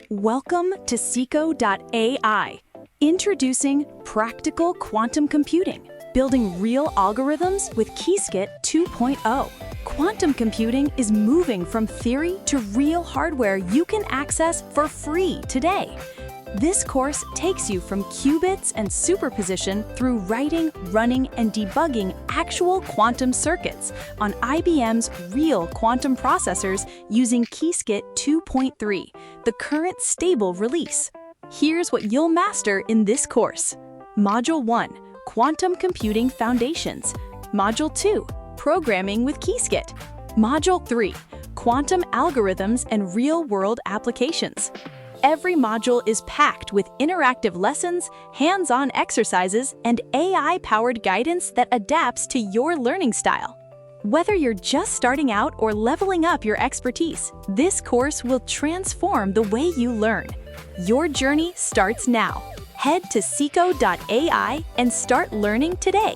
Welcome to Sikho.ai, introducing practical quantum computing, building real algorithms with Qiskit 2.0. Quantum computing is moving from theory to real hardware you can access for free today. This course takes you from qubits and superposition through writing, running, and debugging actual quantum circuits on IBM's real quantum processors using Qiskit 2.3, the current stable release. Here's what you'll master in this course. Module 1, Quantum Computing Foundations. Module 2, Programming with Qiskit. Module 3, Quantum Algorithms and Real-World Applications. Every module is packed with interactive lessons, hands-on exercises, and AI-powered guidance that adapts to your learning style. Whether you're just starting out or leveling up your expertise, this course will transform the way you learn. Your journey starts now. Head to Sikho.ai and start learning today.